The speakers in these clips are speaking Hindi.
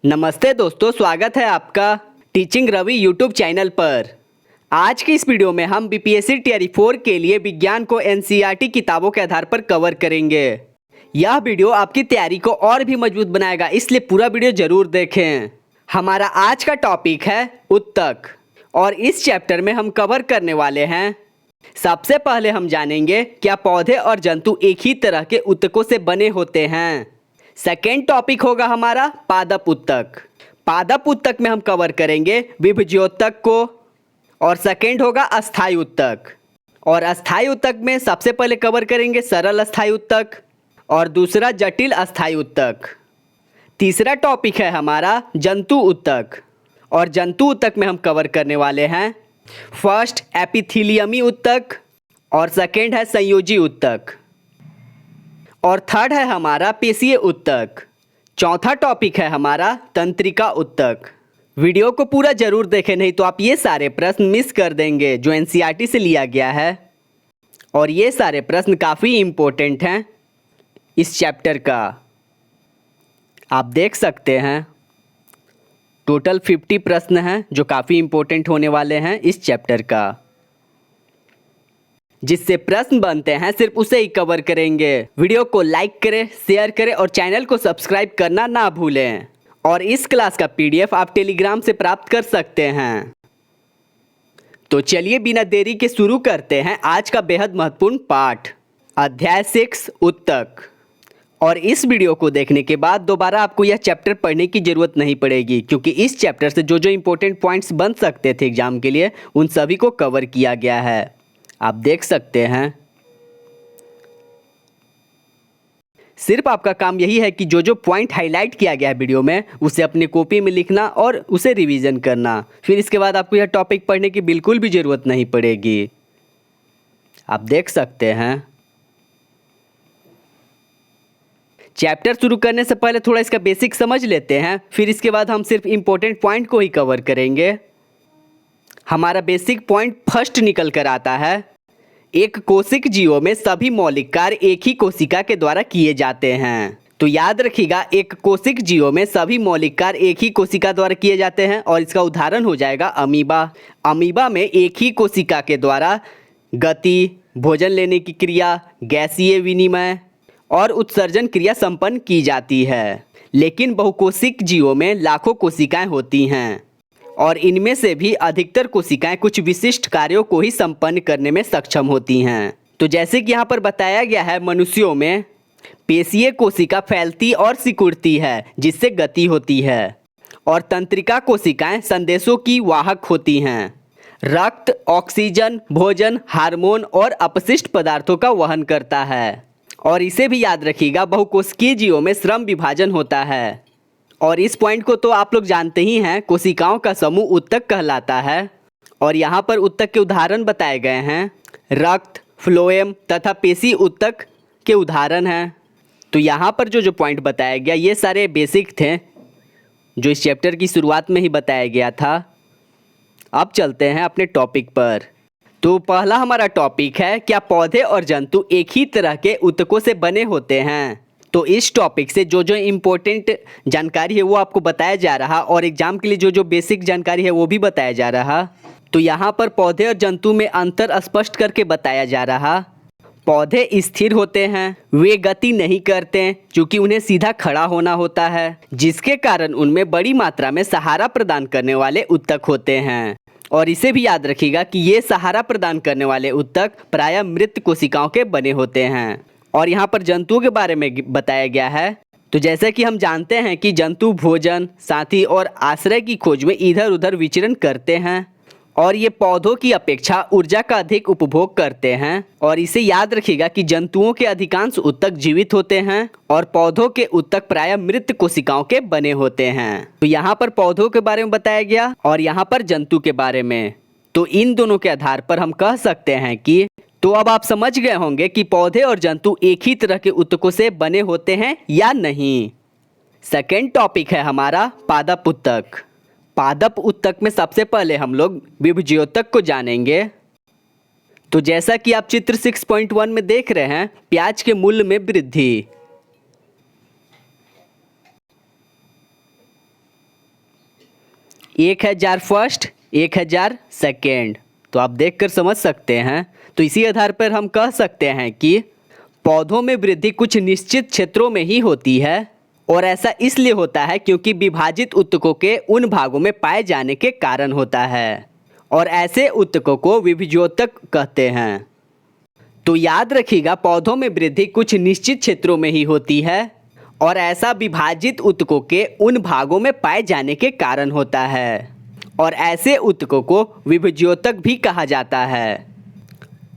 नमस्ते दोस्तों, स्वागत है आपका टीचिंग रवि यूट्यूब चैनल पर। आज की इस वीडियो में हम बीपीएससी टियर 4 के लिए विज्ञान को एनसीईआरटी किताबों के आधार पर कवर करेंगे। यह वीडियो आपकी तैयारी को और भी मजबूत बनाएगा, इसलिए पूरा वीडियो जरूर देखें। हमारा आज का टॉपिक है उत्तक और इस चैप्टर में हम कवर करने वाले हैं। सबसे पहले हम जानेंगे क्या पौधे और जंतु एक ही तरह के उत्तकों से बने होते हैं। सेकेंड टॉपिक होगा हमारा पादप उत्तक। पादप उत्तक में हम कवर करेंगे विभज्योतक को। और सेकेंड होगा अस्थायी उत्तक। और अस्थायी उत्तक में सबसे पहले कवर करेंगे सरल अस्थायी उत्तक और दूसरा जटिल अस्थायी उत्तक। तीसरा टॉपिक है हमारा जंतु उत्तक और जंतु उत्तक में हम कवर करने वाले हैं फर्स्ट एपिथीलियमी उत्तक और सेकेंड है संयोजी उत्तक और थर्ड है हमारा पेशीय उत्तक। चौथा टॉपिक है हमारा तंत्रिका उत्तक। वीडियो को पूरा जरूर देखें, नहीं तो आप ये सारे प्रश्न मिस कर देंगे जो एनसीईआरटी से लिया गया है। और ये सारे प्रश्न काफ़ी इम्पोर्टेंट हैं इस चैप्टर का। आप देख सकते हैं टोटल 50 प्रश्न हैं जो काफ़ी इम्पोर्टेंट होने वाले हैं इस चैप्टर का। जिससे प्रश्न बनते हैं सिर्फ उसे ही कवर करेंगे। वीडियो को लाइक करें, शेयर करें और चैनल को सब्सक्राइब करना ना भूलें। और इस क्लास का पीडीएफ आप टेलीग्राम से प्राप्त कर सकते हैं। तो चलिए बिना देरी के शुरू करते हैं आज का बेहद महत्वपूर्ण पाठ, अध्याय 6 उत्तक। और इस वीडियो को देखने के बाद दोबारा आपको यह चैप्टर पढ़ने की ज़रूरत नहीं पड़ेगी, क्योंकि इस चैप्टर से जो जो इम्पोर्टेंट पॉइंट्स बन सकते थे एग्जाम के लिए उन सभी को कवर किया गया है। आप देख सकते हैं सिर्फ आपका काम यही है कि जो जो पॉइंट हाईलाइट किया गया है वीडियो में उसे अपनी कॉपी में लिखना और उसे रिवीजन करना। फिर इसके बाद आपको यह टॉपिक पढ़ने की बिल्कुल भी ज़रूरत नहीं पड़ेगी। आप देख सकते हैं चैप्टर शुरू करने से पहले थोड़ा इसका बेसिक समझ लेते हैं, फिर इसके बाद हम सिर्फ इम्पोर्टेंट पॉइंट को ही कवर करेंगे। हमारा बेसिक पॉइंट फर्स्ट निकल कर आता है, एक कोशिक जीवों में सभी मौलिक कार्य एक ही कोशिका के द्वारा किए जाते हैं। तो याद रखिएगा, एक कोशिक जीवों में सभी मौलिक कार्य एक ही कोशिका द्वारा किए जाते हैं और इसका उदाहरण हो जाएगा अमीबा। अमीबा में एक ही कोशिका के द्वारा गति, भोजन लेने की क्रिया, गैसीय विनिमय और उत्सर्जन क्रिया संपन्न की जाती है। लेकिन बहुकोशिक जीवों में लाखों कोशिकाएं होती हैं और इनमें से भी अधिकतर कोशिकाएं कुछ विशिष्ट कार्यों को ही संपन्न करने में सक्षम होती हैं। तो जैसे कि यहाँ पर बताया गया है, मनुष्यों में पेशीय कोशिका फैलती और सिकुड़ती है जिससे गति होती है और तंत्रिका कोशिकाएं संदेशों की वाहक होती हैं। रक्त ऑक्सीजन, भोजन, हार्मोन और अपशिष्ट पदार्थों का वहन करता है। और इसे भी याद रखिएगा, बहुकोशिकीय जीवों में श्रम विभाजन होता है। और इस पॉइंट को तो आप लोग जानते ही हैं, कोशिकाओं का समूह उत्तक कहलाता है। और यहाँ पर उत्तक के उदाहरण बताए गए हैं, रक्त, फ्लोएम तथा पेशी उत्तक के उदाहरण हैं। तो यहाँ पर जो जो पॉइंट बताया गया ये सारे बेसिक थे जो इस चैप्टर की शुरुआत में ही बताया गया था। अब चलते हैं अपने टॉपिक पर। तो पहला हमारा टॉपिक है, क्या पौधे और जंतु एक ही तरह के उत्तकों से बने होते हैं। तो इस टॉपिक से जो जो इम्पोर्टेंट जानकारी है वो आपको बताया जा रहा और एग्जाम के लिए जो जो बेसिक जानकारी है वो भी बताया जा रहा। तो यहाँ पर पौधे और जंतु में अंतर स्पष्ट करके बताया जा रहा। पौधे स्थिर होते हैं, वे गति नहीं करते क्योंकि उन्हें सीधा खड़ा होना होता है, जिसके कारण उनमें बड़ी मात्रा में सहारा प्रदान करने वाले उत्तक होते हैं। और इसे भी याद रखिएगा कि ये सहारा प्रदान करने वाले उत्तक प्रायः मृत कोशिकाओं के बने होते हैं। और यहाँ पर जंतुओं के बारे में बताया गया है। तो जैसे कि हम जानते हैं कि जंतु भोजन, साथी और आश्रय की खोज में इधर उधर विचरण करते हैं और ये पौधों की अपेक्षा ऊर्जा का अधिक उपभोग करते हैं। और इसे याद रखिएगा कि जंतुओं के अधिकांश उत्तक जीवित होते हैं और पौधों के उत्तक प्रायः मृत कोशिकाओं के बने होते हैं। तो यहाँ पर पौधों के बारे में बताया गया और यहाँ पर जंतु के बारे में। तो इन दोनों के आधार पर हम कह सकते हैं कि तो अब आप समझ गए होंगे कि पौधे और जंतु एक ही तरह के उत्तकों से बने होते हैं या नहीं। सेकेंड टॉपिक है हमारा पादप उत्तक। पादप उत्तक में सबसे पहले हम लोग विभज्योतक को जानेंगे। तो जैसा कि आप चित्र 6.1 में देख रहे हैं, प्याज के मूल्य में वृद्धि। 1000 फर्स्ट, 1000 सेकेंड। तो आप देखकर समझ सकते हैं। तो इसी आधार पर हम कह सकते हैं कि पौधों में वृद्धि कुछ निश्चित क्षेत्रों में ही होती है, और ऐसा इसलिए होता है क्योंकि विभाजित ऊतकों के उन भागों में पाए जाने के कारण होता है, और ऐसे ऊतकों को विभज्योतक कहते हैं। तो याद रखिएगा, पौधों में वृद्धि कुछ निश्चित क्षेत्रों में ही होती है, और ऐसा विभाजित ऊतकों के उन भागों में पाए जाने के कारण होता है, और ऐसे ऊतकों को विभज्योतक भी कहा जाता है।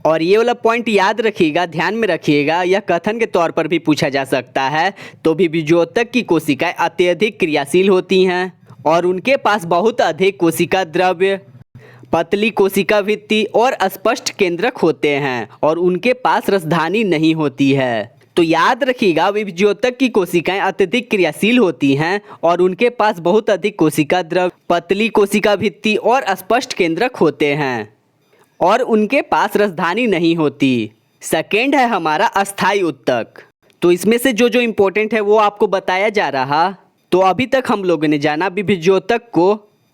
और ये वाला पॉइंट याद रखिएगा, ध्यान में रखिएगा, यह कथन के तौर पर भी पूछा जा सकता है। तो विभज्योतक की कोशिकाएं अत्यधिक क्रियाशील होती हैं, और उनके पास बहुत अधिक कोशिका द्रव्य, पतली कोशिका भित्ति और स्पष्ट केंद्रक होते हैं, और उनके पास रसधानी नहीं होती है। तो याद रखिएगा, विभज्योतक की कोशिकाएं अत्यधिक क्रियाशील होती हैं, और उनके पास बहुत अधिक कोशिका द्रव्य, पतली कोशिका भित्ति और स्पष्ट केंद्रक होते हैं, और उनके पास रसधानी नहीं होती। सेकेंड है हमारा अस्थायी ऊतक। तो इसमें से जो जो इम्पोर्टेंट है वो आपको बताया जा रहा। तो अभी तक हम लोगों ने जाना विभज्योतक को,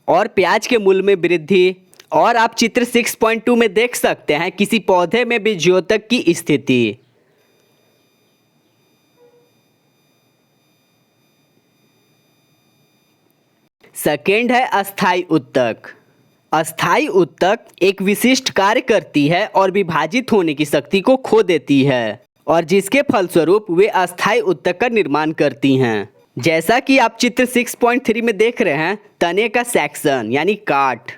और प्याज के मूल में वृद्धि, और आप चित्र 6.2 में देख सकते हैं किसी पौधे में विभज्योतक की स्थिति। सेकेंड है अस्थायी ऊतक। अस्थायी ऊतक एक विशिष्ट कार्य करती है और विभाजित होने की शक्ति को खो देती है, और जिसके फलस्वरूप वे अस्थायी ऊतक का निर्माण करती हैं। जैसा कि आप चित्र 6.3 में देख रहे हैं, तने का सेक्शन यानी काट।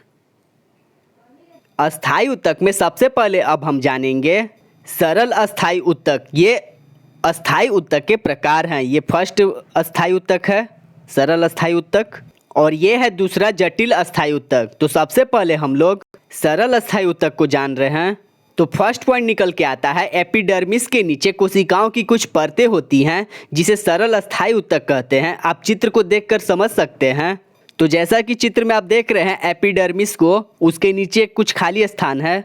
अस्थायी ऊतक में सबसे पहले अब हम जानेंगे सरल अस्थायी ऊतक। ये अस्थायी ऊतक के प्रकार हैं। ये फर्स्ट अस्थायी ऊतक है, सरल अस्थायी ऊतक, और ये है दूसरा जटिल अस्थायी ऊतक। तो सबसे पहले हम लोग सरल अस्थायी ऊतक को जान रहे हैं। तो फर्स्ट पॉइंट निकल के आता है, एपिडर्मिस के नीचे कोशिकाओं की कुछ परतें होती हैं जिसे सरल अस्थायी ऊतक कहते हैं। आप चित्र को देखकर समझ सकते हैं। तो जैसा कि चित्र में आप देख रहे हैं, एपिडर्मिस को उसके नीचे कुछ खाली स्थान है,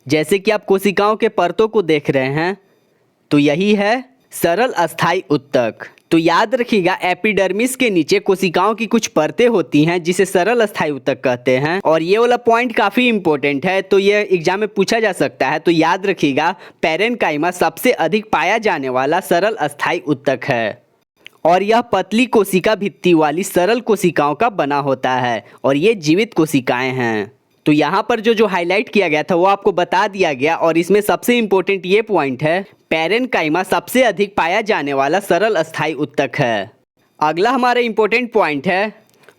जैसे कि आप कोशिकाओं के परतों को देख रहे हैं। तो यही है सरल अस्थायी ऊतक। तो याद रखिएगा, एपिडर्मिस के नीचे कोशिकाओं की कुछ परतें होती हैं जिसे सरल अस्थायी ऊतक कहते हैं, और ये वाला पॉइंट काफ़ी इंपॉर्टेंट है। तो ये एग्जाम में पूछा जा सकता है। तो याद रखिएगा, पैरेन्काइमा सबसे अधिक पाया जाने वाला सरल अस्थायी ऊतक है, और यह पतली कोशिका भित्ति वाली सरल कोशिकाओं का बना होता है, और ये जीवित कोशिकाएं हैं। तो यहाँ पर जो जो हाईलाइट किया गया था वो आपको बता दिया गया, और इसमें सबसे इम्पोर्टेंट ये पॉइंट है, पैरेन्काइमा सबसे अधिक पाया जाने वाला सरल अस्थायी ऊतक है। अगला हमारा इम्पोर्टेंट पॉइंट है,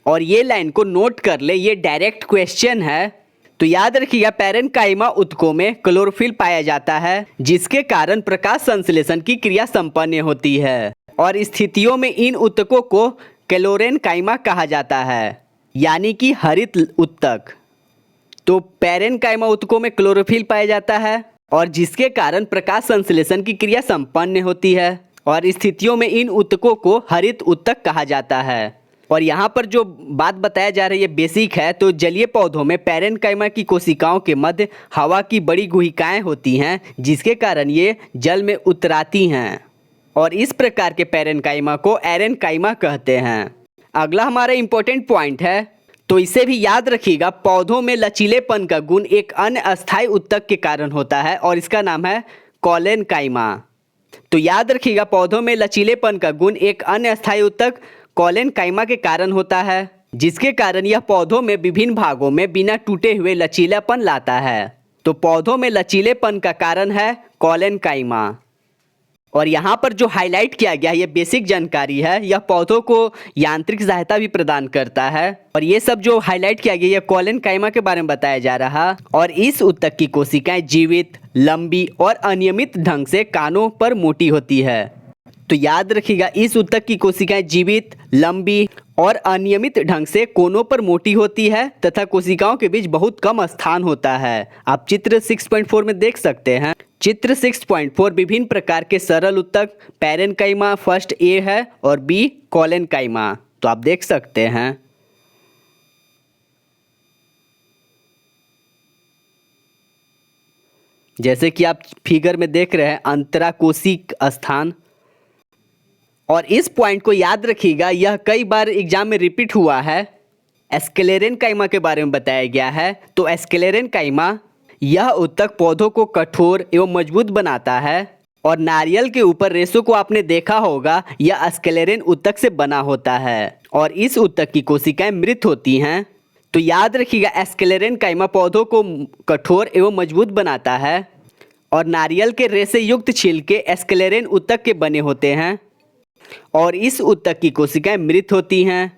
और ये लाइन को नोट कर ले, ये डायरेक्ट क्वेश्चन है। तो याद रखिएगा, पैरेन्काइमा ऊतकों में क्लोरोफिल पाया जाता है, जिसके कारण प्रकाश संश्लेषण की क्रिया संपन्न होती है, और स्थितियों में इन ऊतकों को क्लोरेन्काइमा कहा जाता है, यानी कि हरित ऊतक। तो पैरेन्काइमा ऊतकों में क्लोरोफिल पाया जाता है, और जिसके कारण प्रकाश संश्लेषण की क्रिया संपन्न होती है, और स्थितियों में इन ऊतकों को हरित ऊतक कहा जाता है। और यहाँ पर जो बात बताया जा रही है बेसिक है। तो जलीय पौधों में पैरेन्काइमा की कोशिकाओं के मध्य हवा की बड़ी गुहिकाएं होती हैं, जिसके कारण ये जल में उतराती हैं, और इस प्रकार के पैरेन्काइमा को एरेन्काइमा कहते हैं। अगला हमारा इम्पोर्टेंट पॉइंट है, तो इसे भी याद रखिएगा, पौधों में लचीलेपन का गुण एक अन्य अस्थायी ऊतक के कारण होता है, और इसका नाम है कॉलेनकाइमा। तो याद रखिएगा, पौधों में लचीलेपन का गुण एक अन्य अस्थायी ऊतक कॉलेनकाइमा के कारण होता है, जिसके कारण यह पौधों में विभिन्न भागों में बिना टूटे हुए लचीलापन लाता है। तो पौधों में लचीलेपन का कारण है कॉलेनकाइमा। और यहाँ पर जो हाईलाइट किया गया है ये बेसिक जानकारी है। यह पौधों को यांत्रिक सहायता भी प्रदान करता है, और ये सब जो हाईलाइट किया गया ये कॉलेनकाइमा के बारे में बताया जा रहा। और इस ऊतक की कोशिकाएं जीवित, लंबी और अनियमित ढंग से कानों पर मोटी होती है। तो याद रखिएगा, इस ऊतक की कोशिकाएं जीवित, लंबी और अनियमित ढंग से कोनों पर मोटी होती है, तथा कोशिकाओं के बीच बहुत कम स्थान होता है। आप चित्र 6.4 में देख सकते हैं। चित्र 6.4 विभिन्न प्रकार के सरल ऊतक, पैरेन्काइमा फर्स्ट ए है और बी कॉलेनकाइमा। तो आप देख सकते हैं। जैसे कि आप फिगर में देख रहे हैं, अंतराकोशिक स्थान। और इस पॉइंट को याद रखिएगा, यह कई बार एग्जाम में रिपीट हुआ है। एस्केलेरेनकाइमा के बारे में बताया गया है। तो एस्केलेरेनकाइमा यह उत्तक पौधों को कठोर एवं मजबूत बनाता है और नारियल के ऊपर रेशों को आपने देखा होगा, यह एस्केलेरेन उत्तक से बना होता है और इस उत्तक की कोशिकाएं मृत होती हैं। तो याद रखिएगा, एस्केलेरेनकाइमा पौधों को कठोर एवं मजबूत बनाता है और नारियल के रेशे युक्त छिलके एस्केलेरेन उत्तक के बने होते हैं और इस उत्तक की कोशिकाएं मृत होती हैं।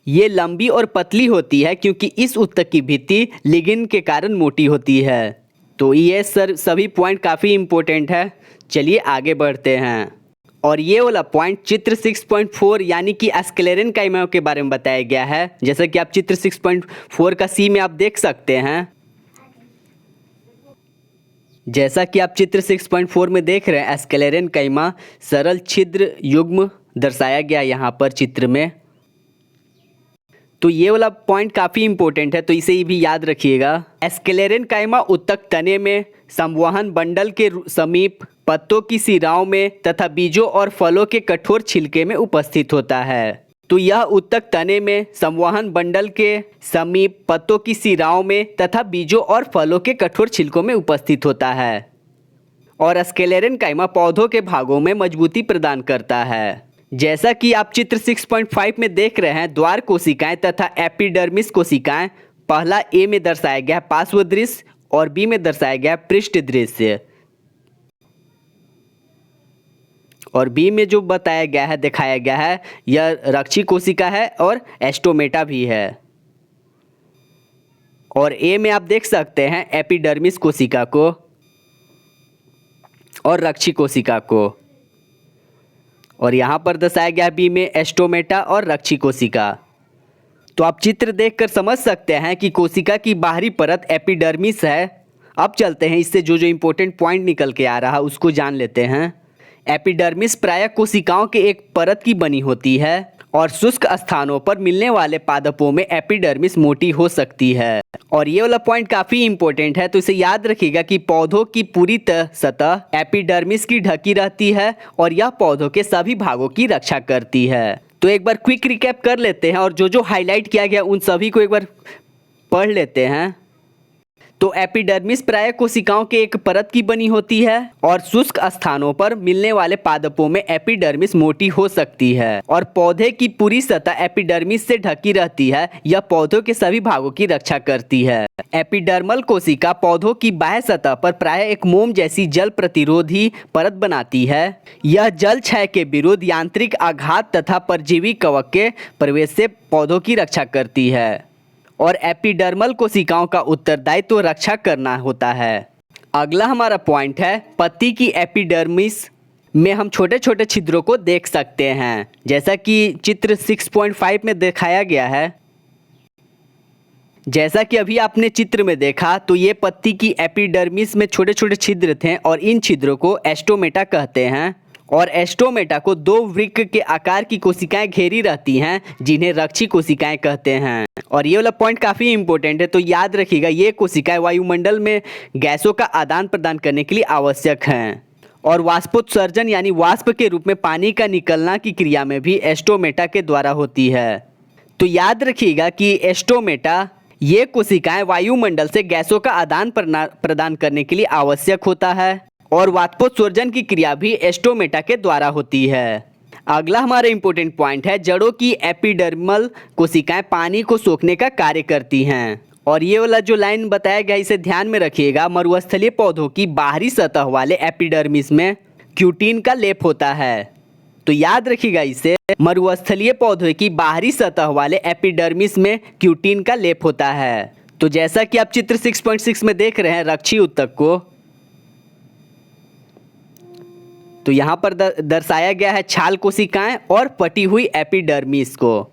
ये लंबी और पतली होती है क्योंकि इस उत्तक की भित्ति लिग्निन के कारण मोटी होती है। तो ये सभी पॉइंट काफ़ी इम्पोर्टेंट है। चलिए आगे बढ़ते हैं और ये वाला पॉइंट चित्र 6.4 यानी कि एस्केलेरेनकाइमा के बारे में बताया गया है। जैसा कि आप चित्र 6.4 का सी में आप देख सकते हैं। जैसा कि आप चित्र 6.4 में देख रहे हैं, एस्केलेरेनकाइमा सरल छिद्र युग्म दर्शाया गया यहाँ पर चित्र में। तो ये वाला पॉइंट काफ़ी इंपॉर्टेंट है, तो इसे भी याद रखिएगा। एस्केलेरेनकाइमा उत्तक तने में, संवहन बंडल के समीप, पत्तों की सिराओं में तथा बीजों और फलों के कठोर छिलके में उपस्थित होता है। तो यह उत्तक तने में, संवहन बंडल के समीप, पत्तों की सिराओं में तथा बीजों और फलों के कठोर छिलकों में उपस्थित होता है और एस्केलेरेनकाइमा पौधों के भागों में मजबूती प्रदान करता है। जैसा कि आप चित्र 6.5 में देख रहे हैं, द्वार कोशिकाएं तथा एपिडर्मिस कोशिकाएं, पहला ए में दर्शाया गया है पार्श्व दृश्य और बी में दर्शाया गया है पृष्ठ दृश्य और बी में जो बताया गया है, दिखाया गया है, यह रक्षी कोशिका है और एस्टोमेटा भी है। और ए में आप देख सकते हैं एपिडर्मिस कोशिका को और रक्षी कोशिका को और यहाँ पर दर्शाया गया बी में एस्टोमेटा और रक्षी कोशिका। तो आप चित्र देखकर समझ सकते हैं कि कोशिका की बाहरी परत एपिडर्मिस है। अब चलते हैं, इससे जो जो इम्पोर्टेंट पॉइंट निकल के आ रहा है उसको जान लेते हैं। एपिडर्मिस प्रायः कोशिकाओं के एक परत की बनी होती है और शुष्क स्थानों पर मिलने वाले पादपों में एपिडर्मिस मोटी हो सकती है और ये वाला पॉइंट काफ़ी इंपॉर्टेंट है। तो इसे याद रखिएगा कि पौधों की पूरी सतह एपिडर्मिस की ढकी रहती है और यह पौधों के सभी भागों की रक्षा करती है। तो एक बार क्विक रिकैप कर लेते हैं और जो जो हाईलाइट किया गया उन सभी को एक बार पढ़ लेते हैं। तो एपिडर्मिस प्रायः कोशिकाओं के एक परत की बनी होती है और शुष्क स्थानों पर मिलने वाले पादपों में एपिडर्मिस मोटी हो सकती है और पौधे की पूरी सतह एपिडर्मिस से ढकी रहती है। यह पौधों के सभी भागों की रक्षा करती है। एपिडर्मल कोशिका पौधों की बाह्य सतह पर प्रायः एक मोम जैसी जल प्रतिरोधी परत बनाती है। यह जल क्षय के विरुद्ध यांत्रिक आघात तथा परजीवी कवक के प्रवेश से पौधों की रक्षा करती है और एपिडर्मल कोशिकाओं का उत्तरदायित्व तो रक्षा करना होता है। अगला हमारा पॉइंट है, पत्ती की एपिडर्मिस में हम छोटे छोटे छिद्रों को देख सकते हैं, जैसा कि चित्र 6.5 में दिखाया गया है। जैसा कि अभी आपने चित्र में देखा, तो ये पत्ती की एपिडर्मिस में छोटे छोटे छिद्र थे और इन छिद्रों को एस्टोमेटा कहते हैं और एस्टोमेटा को दो वृक्क के आकार की कोशिकाएं घेरी रहती हैं जिन्हें रक्षी कोशिकाएं कहते हैं और ये वाला पॉइंट काफ़ी इंपॉर्टेंट है। तो याद रखिएगा, ये कोशिकाएं वायुमंडल में गैसों का आदान प्रदान करने के लिए आवश्यक हैं और वाष्पोत्सर्जन यानी वाष्प के रूप में पानी का निकलना की क्रिया में भी एस्टोमेटा के द्वारा होती है। तो याद रखिएगा कि एस्टोमेटा ये कोशिकाएं वायुमंडल से गैसों का आदान प्रदान करने के लिए आवश्यक होता है और वाष्पोत्सर्जन की क्रिया भी एस्टोमेटा के द्वारा होती है। अगला हमारा इंपॉर्टेंट पॉइंट है, जड़ों की एपिडर्मल कोशिकाएं पानी को सोखने का कार्य करती हैं और ये वाला जो लाइन बताया गया इसे ध्यान में रखिएगा। मरुस्थलीय पौधों की बाहरी सतह वाले एपिडर्मिस में क्यूटीन का लेप होता है। तो याद रखिएगा इसे, मरुस्थलीय पौधों की बाहरी सतह वाले एपिडर्मिस में क्यूटीन का लेप होता है। तो जैसा कि आप चित्र 6.6 में देख रहे हैं रक्षी उत्तक को, तो यहाँ पर दर्शाया गया है छाल कोशिकाएं और पटी हुई एपिडर्मिस को।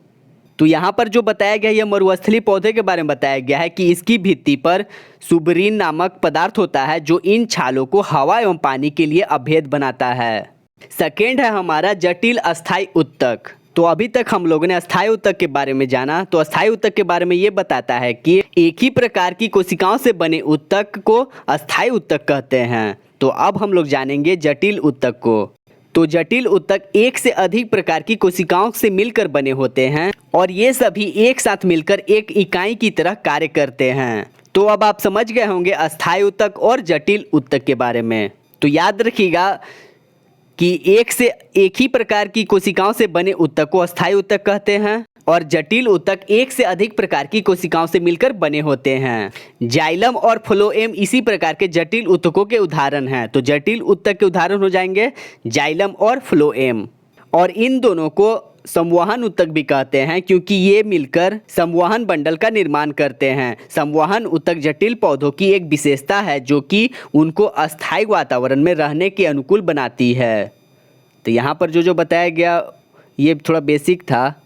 तो यहाँ पर जो बताया गया है यह मरुस्थलीय पौधे के बारे में बताया गया है कि इसकी भित्ति पर सुबरीन नामक पदार्थ होता है जो इन छालों को हवा एवं पानी के लिए अभेद बनाता है। सेकेंड है हमारा जटिल अस्थायी उत्तक। तो अभी तक हम लोगों ने अस्थायी उत्तक के बारे में जाना। तो अस्थायी उत्तक के बारे में ये बताता है कि एक ही प्रकार की कोशिकाओं से बने उत्तक को अस्थायी उत्तक कहते हैं। तो अब हम लोग जानेंगे जटिल उत्तक को। तो तो जटिल ऊतक एक से अधिक प्रकार की कोशिकाओं से मिलकर बने होते हैं और ये सभी एक साथ मिलकर एक इकाई की तरह कार्य करते हैं। तो अब आप समझ गए होंगे अस्थायी ऊतक और जटिल ऊतक के बारे में। तो याद रखिएगा कि एक ही प्रकार की कोशिकाओं से बने ऊतक को अस्थायी ऊतक कहते हैं और जटिल ऊतक एक से अधिक प्रकार की कोशिकाओं से मिलकर बने होते हैं। जाइलम और फ्लोएम इसी प्रकार के जटिल ऊतकों के उदाहरण हैं। तो जटिल ऊतक के उदाहरण हो जाएंगे जाइलम और फ्लोएम, और इन दोनों को संवहन ऊतक भी कहते हैं क्योंकि ये मिलकर संवहन बंडल का निर्माण करते हैं। संवहन ऊतक जटिल पौधों की एक विशेषता है जो कि उनको अस्थायी वातावरण में रहने के अनुकूल बनाती है। तो यहाँ पर जो बताया गया ये थोड़ा बेसिक था।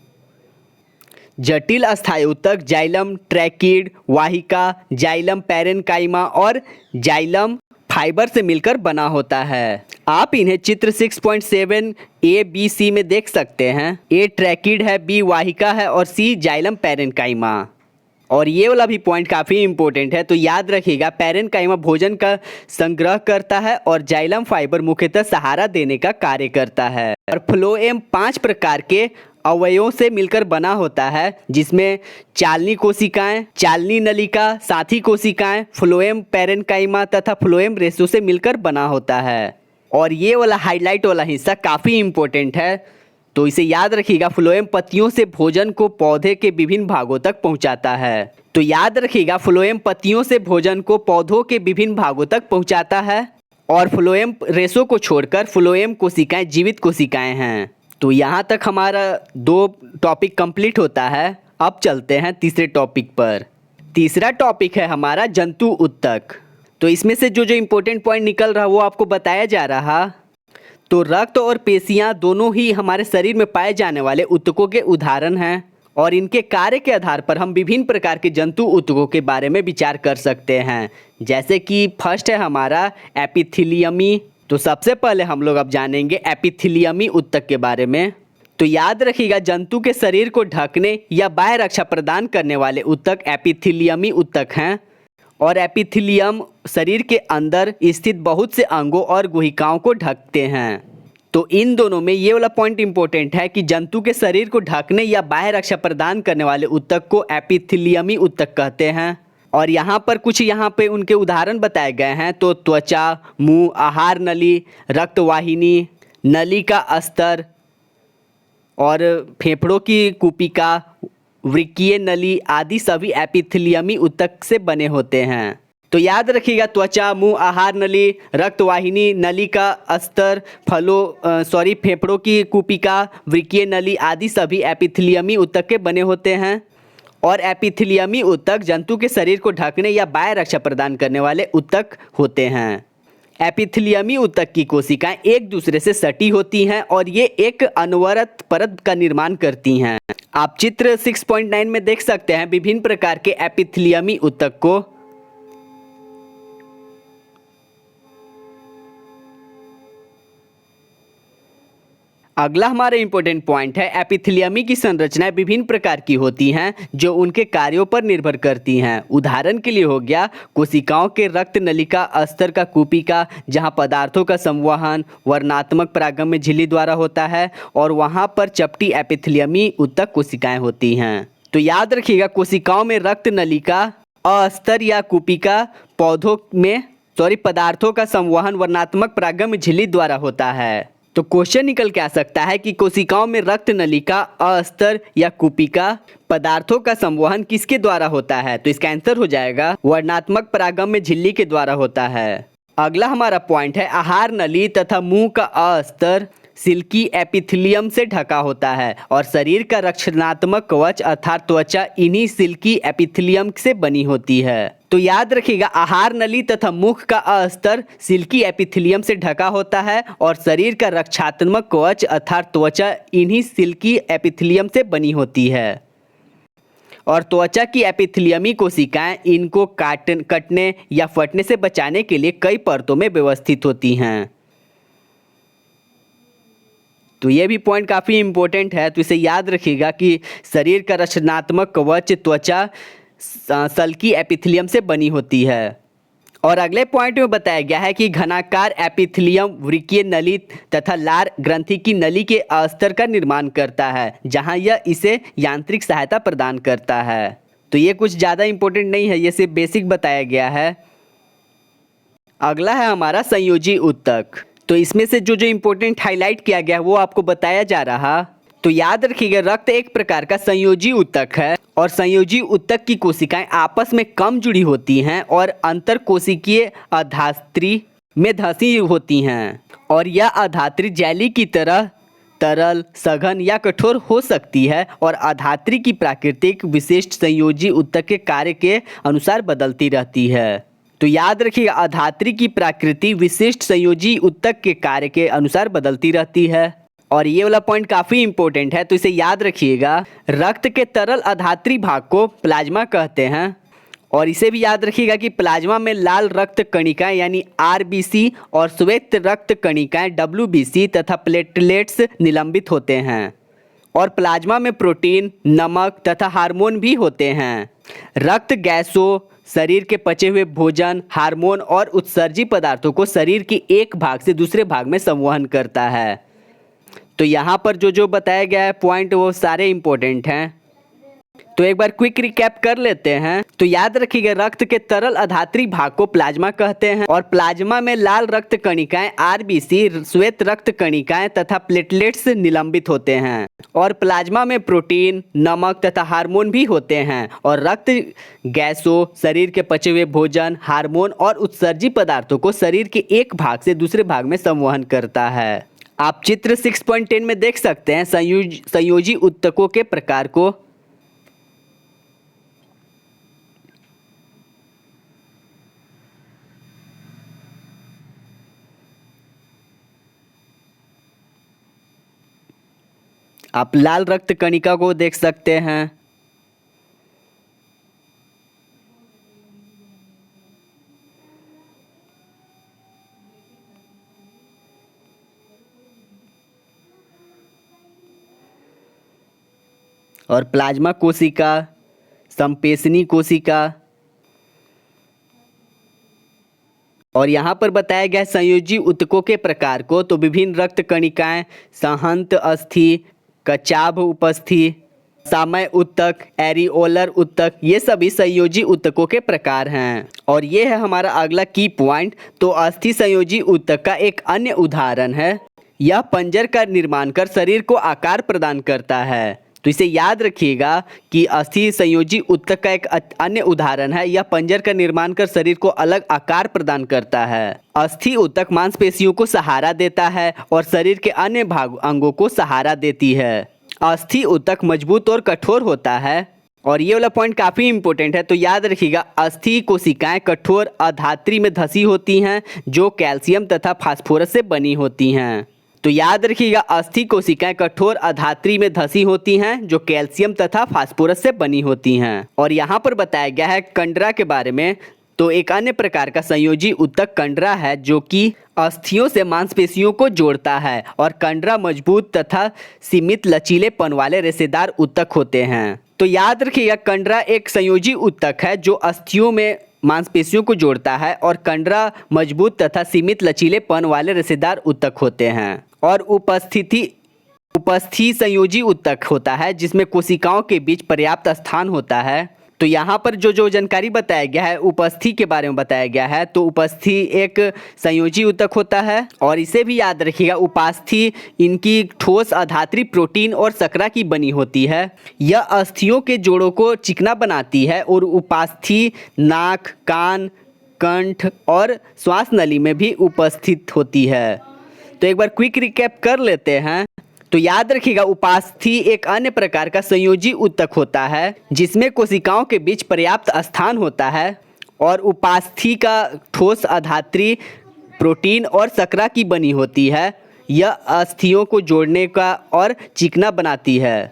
जटिल अस्थायी ऊतक जाइलम ट्रैकिड, वाहिका, जाइलम पैरेन्काइमा और जाइलम फाइबर से मिलकर बना होता है। आप इन्हें चित्र 6.7 ए बी सी में देख सकते हैं। ए ट्रैकिड है, बी वाहिका है और सी जाइलम पैरेन्काइमा। और ये वाला भी पॉइंट काफ़ी इंपॉर्टेंट है, तो याद रखिएगा पैरेन्काइमा भोजन का संग्रह करता है और जाइलम फाइबर मुख्यतः सहारा देने का कार्य करता है। और फ्लोएम 5 प्रकार के अवयवों से मिलकर बना होता है जिसमें चालनी कोशिकाएं, चालनी नलिका, साथी कोशिकाएं, फ्लोएम पैरेन्काइमा तथा फ्लोएम रेशो से मिलकर बना होता है। और ये वाला हाईलाइट वाला हिस्सा काफ़ी इंपॉर्टेंट है, तो इसे याद रखिएगा। फ्लोएम पत्तियों से भोजन को पौधे के विभिन्न भागों तक पहुंचाता है। तो याद रखिएगा फ्लोएम पत्तियों से भोजन को पौधों के विभिन्न भागों तक पहुंचाता है और फ्लोएम रेशो को छोड़कर फ्लोएम कोशिकाएं जीवित कोशिकाएं हैं। तो यहाँ तक हमारा 2 टॉपिक कंप्लीट होता है। अब चलते हैं तीसरे टॉपिक पर। तीसरा टॉपिक है हमारा जंतु ऊतक। तो इसमें से जो इम्पोर्टेंट पॉइंट निकल रहा वो आपको बताया जा रहा। तो रक्त और पेशियाँ दोनों ही हमारे शरीर में पाए जाने वाले ऊतकों के उदाहरण हैं और इनके कार्य के आधार पर हम विभिन्न प्रकार के जंतु ऊतकों के बारे में विचार कर सकते हैं। जैसे कि फर्स्ट है हमारा एपिथीलियमी। तो सबसे पहले हम लोग अब जानेंगे एपिथीलियमी ऊतक के बारे में। तो याद रखिएगा जंतु के शरीर को ढकने या बाह्य रक्षा प्रदान करने वाले ऊतक एपिथीलियमी ऊतक हैं और एपिथीलियम शरीर के अंदर स्थित बहुत से अंगों और गुहिकाओं को ढकते हैं। तो इन दोनों में ये वाला पॉइंट इंपॉर्टेंट है कि जंतु के शरीर को ढकने या बाह्य रक्षा प्रदान करने वाले ऊतक को एपिथीलियमी ऊतक कहते हैं। और यहाँ पर कुछ पे उनके उदाहरण बताए गए हैं। तो त्वचा, मुंह, आहार नली, रक्तवाहिनी, नली का अस्तर और फेफड़ों की कुपिका, वृक्कीय नली आदि सभी एपिथीलियमी ऊतक से बने होते हैं। तो याद रखिएगा त्वचा, मुंह, आहार नली, रक्तवाहिनी, नली का अस्तर, फेफड़ों की कुपिका, वृक्कीय नली आदि सभी एपिथीलियमी ऊतक के बने होते हैं। और एपिथीलियमी ऊतक जंतु के शरीर को ढकने या बाह्य रक्षा प्रदान करने वाले ऊतक होते हैं। एपिथीलियमी ऊतक की कोशिकाएं एक दूसरे से सटी होती हैं और ये एक अनवरत परत का निर्माण करती हैं। आप चित्र 6.9 में देख सकते हैं विभिन्न प्रकार के एपिथीलियमी ऊतक को। अगला हमारा इंपॉर्टेंट पॉइंट है एपिथीलियमी की संरचनाएं विभिन्न प्रकार की होती हैं जो उनके कार्यों पर निर्भर करती हैं। उदाहरण के लिए हो गया कोशिकाओं के रक्त नलिका अस्तर का कुपिका जहां पदार्थों का संवहन वर्णात्मक परागम झिल्ली द्वारा होता है और वहां पर चपटी एपिथीलियमी ऊतक कोशिकाएं होती हैं। तो याद रखिएगा कोशिकाओं में रक्त नलिका अस्तर या कुपिका पदार्थों का संवहन वर्णात्मक परागम झिल्ली द्वारा होता है। तो क्वेश्चन निकल के आ सकता है कि कोशिकाओं में रक्त नलिका अस्तर या कुपिका पदार्थों का संवहन किसके द्वारा होता है। तो इसका आंसर हो जाएगा वर्णात्मक परागम झिल्ली के द्वारा होता है। अगला हमारा पॉइंट है आहार नली तथा मुंह का अस्तर सिल्की एपिथीलियम से ढका होता है और शरीर का रक्षणात्मक कवच अर्थात त्वचा इन्हीं सिल्की एपिथीलियम से बनी होती है। तो याद रखिएगा आहार नली तथा मुख का अस्तर सिल्की एपिथीलियम से ढका होता है और शरीर का रक्षात्मक कवच अर्थात त्वचा इन्हीं सिल्की एपिथीलियम से बनी होती है। और त्वचा की एपिथीलियमी कोशिकाएं इनको कटने या फटने से बचाने के लिए कई परतों में व्यवस्थित होती हैं। तो ये भी पॉइंट काफ़ी इम्पोर्टेंट है, तो इसे याद रखिएगा कि शरीर का रक्षणात्मक कवच त्वचा सल्की एपिथीलियम से बनी होती है और अगले पॉइंट में बताया गया है कि घनाकार एपिथेलियम वृक्कीय नली तथा लार ग्रंथि की नली के अस्तर का निर्माण करता है, जहां यह इसे यांत्रिक सहायता प्रदान करता है। तो ये कुछ ज़्यादा इंपॉर्टेंट नहीं है, ये सिर्फ बेसिक बताया गया है। अगला है हमारा संयोजी ऊतक। तो इसमें से जो जो इम्पोर्टेंट हाईलाइट किया गया है वो आपको बताया जा रहा। तो याद रखिएगा, रक्त एक प्रकार का संयोजी ऊतक है और संयोजी ऊतक की कोशिकाएं आपस में कम जुड़ी होती हैं और अंतर कोशिकीय अधात्री में धंसी होती हैं, और यह अधात्री जेली की तरह तरल, सघन या कठोर हो सकती है और अधात्री की प्राकृतिक विशिष्ट संयोजी ऊतक के कार्य के अनुसार बदलती रहती है। तो याद रखिएगा, अधात्री की प्रकृति विशिष्ट संयोजी ऊतक के कार्य के अनुसार बदलती रहती है। और ये वाला पॉइंट काफ़ी इंपॉर्टेंट है, तो इसे याद रखिएगा। रक्त के तरल अधात्री भाग को प्लाज्मा कहते हैं, और इसे भी याद रखिएगा कि प्लाज्मा में लाल रक्त कणिकाएं यानी आरबीसी और श्वेत रक्त कणिकाएं डब्ल्यूबीसी तथा प्लेटलेट्स निलंबित होते हैं। और प्लाज्मा में प्रोटीन, नमक तथा हार्मोन भी होते हैं। रक्त गैसों, शरीर के पचे हुए भोजन, हार्मोन और उत्सर्जी पदार्थों को शरीर के एक भाग से दूसरे भाग में संवहन करता है। तो यहाँ पर जो जो बताया गया है पॉइंट वो सारे इंपॉर्टेंट हैं। तो एक बार क्विक रिकैप कर लेते हैं। तो याद रखिएगा, रक्त के तरल अधात्री भाग को प्लाज्मा कहते हैं और प्लाज्मा में लाल रक्त कणिकाएं आरबीसी, श्वेत रक्त कणिकाएं तथा प्लेटलेट्स निलंबित होते हैं। और प्लाज्मा में प्रोटीन, नमक तथा हार्मोन भी होते हैं। और रक्त गैसों, शरीर के पचे हुए भोजन, हार्मोन और उत्सर्जी पदार्थों को शरीर के एक भाग से दूसरे भाग में संवहन करता है। आप चित्र 6.10 में देख सकते हैं संयोजी ऊतकों के प्रकार को। आप लाल रक्त कणिका को देख सकते हैं। और प्लाज्मा कोशिका, संपेशनी कोशिका। और यहाँ पर बताया गया संयोजी ऊतकों के प्रकार को। तो विभिन्न रक्त कणिकाएं, संहत अस्थि, कचाभ उपस्थि, सामय ऊतक, एरिओलर ऊतक, ये सभी संयोजी ऊतकों के प्रकार हैं। और ये है हमारा अगला की पॉइंट। तो अस्थि संयोजी ऊतक का एक अन्य उदाहरण है। यह पंजर का निर्माण कर शरीर को आकार प्रदान करता है। तो इसे याद रखिएगा कि अस्थि संयोजी ऊतक का एक अन्य उदाहरण है। यह पंजर का निर्माण कर शरीर को अलग आकार प्रदान करता है। अस्थि ऊतक मांसपेशियों को सहारा देता है और शरीर के अन्य भाग अंगों को सहारा देती है। अस्थि ऊतक मजबूत और कठोर होता है। और ये वाला पॉइंट काफ़ी इंपॉर्टेंट है, तो याद रखिएगा, अस्थि कोशिकाएं कठोर अधात्री में धंसी होती हैं जो कैल्शियम तथा फास्फोरस से बनी होती हैं। तो याद रखिएगा, अस्थि कोशिकाएं कठोर अधात्री में धंसी होती हैं जो कैल्शियम तथा फास्फोरस से बनी होती हैं। और यहाँ पर बताया गया है कंडरा के बारे में। तो एक अन्य प्रकार का संयोजी ऊतक कंडरा है जो कि अस्थियों से मांसपेशियों को जोड़ता है। और कंडरा मजबूत तथा सीमित लचीलेपन वाले रेशेदार ऊतक होते हैं। तो याद रखिएगा, कंडरा एक संयोजी ऊतक है जो अस्थियों में मांसपेशियों को जोड़ता है और कंडरा मजबूत तथा सीमित लचीलेपन वाले रेशेदार ऊतक होते हैं। और उपस्थि संयोजी ऊतक होता है जिसमें कोशिकाओं के बीच पर्याप्त स्थान होता है। तो यहाँ पर जो जो जानकारी बताया गया है उपस्थि के बारे में बताया गया है। तो उपस्थि एक संयोजी ऊतक होता है। और इसे भी याद रखिएगा, उपास्थि इनकी ठोस अधात्री प्रोटीन और शर्करा की बनी होती है। यह अस्थियों के जोड़ों को चिकना बनाती है। और उपास्थि नाक, कान, कंठ और श्वास नली में भी उपस्थित होती है। तो एक बार क्विक रिकैप कर लेते हैं। तो याद रखिएगा, उपास्थि एक अन्य प्रकार का संयोजी ऊतक होता है जिसमें कोशिकाओं के बीच पर्याप्त स्थान होता है। और उपास्थि का ठोस अधात्री प्रोटीन और शर्करा की बनी होती है। यह अस्थियों को जोड़ने का और चिकना बनाती है।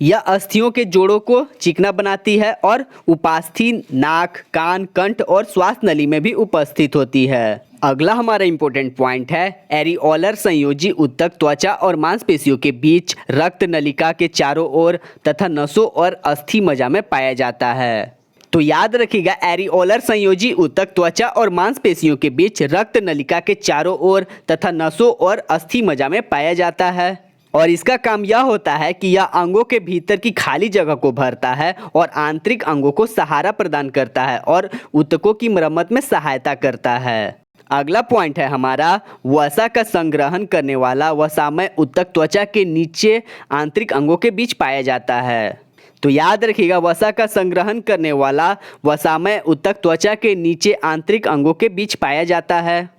यह अस्थियों के जोड़ों को चिकना बनाती है। और उपास्थि नाक, कान, कंठ और श्वास नली में भी उपस्थित होती है। अगला हमारा इंपॉर्टेंट पॉइंट है एरिओलर संयोजी ऊतक त्वचा और मांसपेशियों के बीच, रक्त नलिका के चारों ओर तथा नसों और अस्थि मज्जा में पाया जाता है। तो याद रखिएगा एरिओलर संयोजी ऊतक त्वचा और मांसपेशियों के बीच रक्त नलिका के चारों ओर तथा नसों और अस्थि मज्जा में पाया जाता है और इसका काम यह होता है कि यह अंगों के भीतर की खाली जगह को भरता है और आंतरिक अंगों को सहारा प्रदान करता है और ऊतकों की मरम्मत में सहायता करता है। अगला पॉइंट है हमारा वसा का संग्रहण करने वाला वसामय ऊतक त्वचा के नीचे आंतरिक अंगों के बीच पाया जाता है। तो याद रखिएगा वसा का संग्रहण करने वाला वसामय ऊतक त्वचा के नीचे आंतरिक अंगों के बीच पाया जाता है।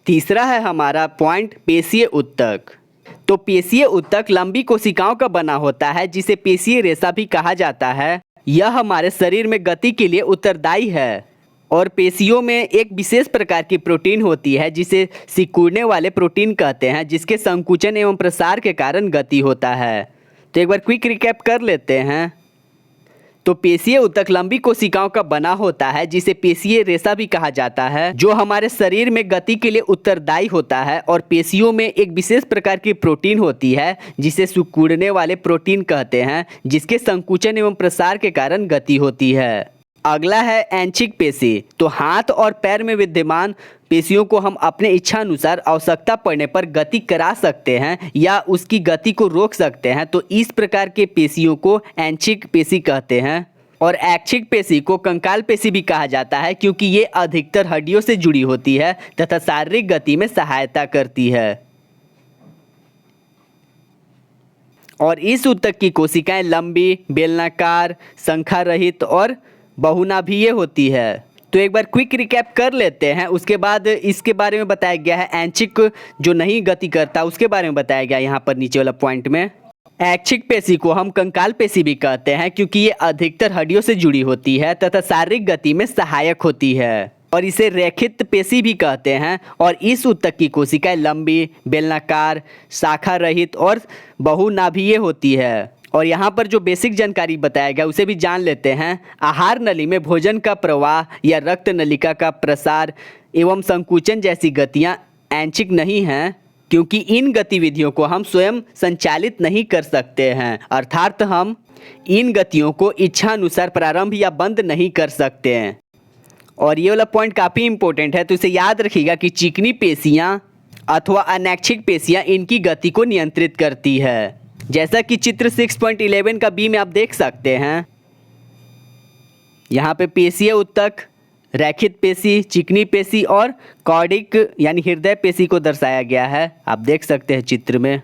तीसरा है हमारा पॉइंट पेशीय ऊतक। तो पेशीय ऊतक लंबी कोशिकाओं का बना होता है जिसे पेशीय रेशा भी कहा जाता है। यह हमारे शरीर में गति के लिए उत्तरदायी है और पेशियों में एक विशेष प्रकार की प्रोटीन होती है जिसे सिकुड़ने वाले प्रोटीन कहते हैं, जिसके संकुचन एवं प्रसार के कारण गति होता है। तो एक बार क्विक रिकैप कर लेते हैं। तो पेशीय ऊतक लंबी कोशिकाओं का बना होता है जिसे पेशीय रेशा भी कहा जाता है, जो हमारे शरीर में गति के लिए उत्तरदायी होता है और पेशियों में एक विशेष प्रकार की प्रोटीन होती है जिसे सिकुड़ने वाले प्रोटीन कहते हैं, जिसके संकुचन एवं प्रसार के कारण गति होती है। अगला है ऐच्छिक पेशी। तो हाथ और पैर में विद्यमान पेशियों को हम अपने इच्छा अनुसार आवश्यकता पड़ने पर गति करा सकते हैं या उसकी गति को रोक सकते हैं। तो इस प्रकार के पेशियों को ऐच्छिक पेशी कहते हैं और ऐच्छिक पेशी को कंकाल पेशी भी कहा जाता है, क्योंकि ये अधिकतर हड्डियों से जुड़ी होती है तथा शारीरिक गति में सहायता करती है। और इस ऊतक की कोशिकाएं लंबी, बेलनाकार, शंखा रहित और बहुनाभीय होती है। तो एक बार क्विक रिकैप कर लेते हैं। उसके बाद इसके बारे में बताया गया है ऐच्छिक जो नहीं गति करता उसके बारे में बताया गया यहाँ पर नीचे वाला पॉइंट में। ऐच्छिक पेशी को हम कंकाल पेशी भी कहते हैं क्योंकि ये अधिकतर हड्डियों से जुड़ी होती है तथा शारीरिक गति में सहायक होती है और इसे रेखित पेशी भी कहते हैं। और इस ऊतक की कोशिकाएं लंबी, बेलनाकार, शाखा रहित और बहुनाभीय होती है। और यहाँ पर जो बेसिक जानकारी बताया गया उसे भी जान लेते हैं। आहार नली में भोजन का प्रवाह या रक्त नलिका का प्रसार एवं संकुचन जैसी गतियाँ ऐच्छिक नहीं हैं, क्योंकि इन गतिविधियों को हम स्वयं संचालित नहीं कर सकते हैं, अर्थात हम इन गतियों को इच्छा अनुसार प्रारंभ या बंद नहीं कर सकते हैं। और ये वाला पॉइंट काफ़ी इंपॉर्टेंट है, तो इसे याद रखिएगा कि चिकनी पेशियाँ अथवा अनैच्छिक पेशियाँ इनकी गति को नियंत्रित करती है, जैसा कि चित्र 6.11 का बी में आप देख सकते हैं। यहाँ पे पेशीय ऊतक, रैखित पेशी, चिकनी पेशी और कॉर्डिक यानी हृदय पेशी को दर्शाया गया है। आप देख सकते हैं चित्र में।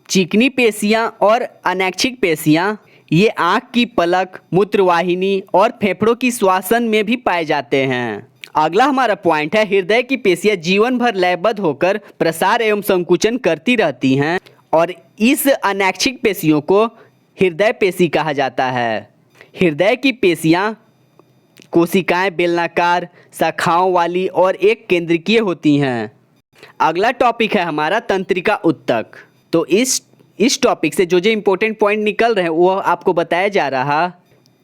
चिकनी पेशियाँ और अनैच्छिक पेशियाँ ये आँख की पलक, मूत्रवाहिनी और फेफड़ों की श्वसन में भी पाए जाते हैं। अगला हमारा पॉइंट है हृदय की पेशियाँ जीवन भर लयबद्ध होकर प्रसार एवं संकुचन करती रहती हैं और इस अनैच्छिक पेशियों को हृदय पेशी कहा जाता है। हृदय की पेशियाँ कोशिकाएं बेलनाकार, शाखाओं वाली और एक केंद्रकीय होती हैं। अगला टॉपिक है हमारा तंत्रिका ऊतक। तो इस टॉपिक से जो इम्पोर्टेंट पॉइंट निकल रहे हैं वो आपको बताया जा रहा।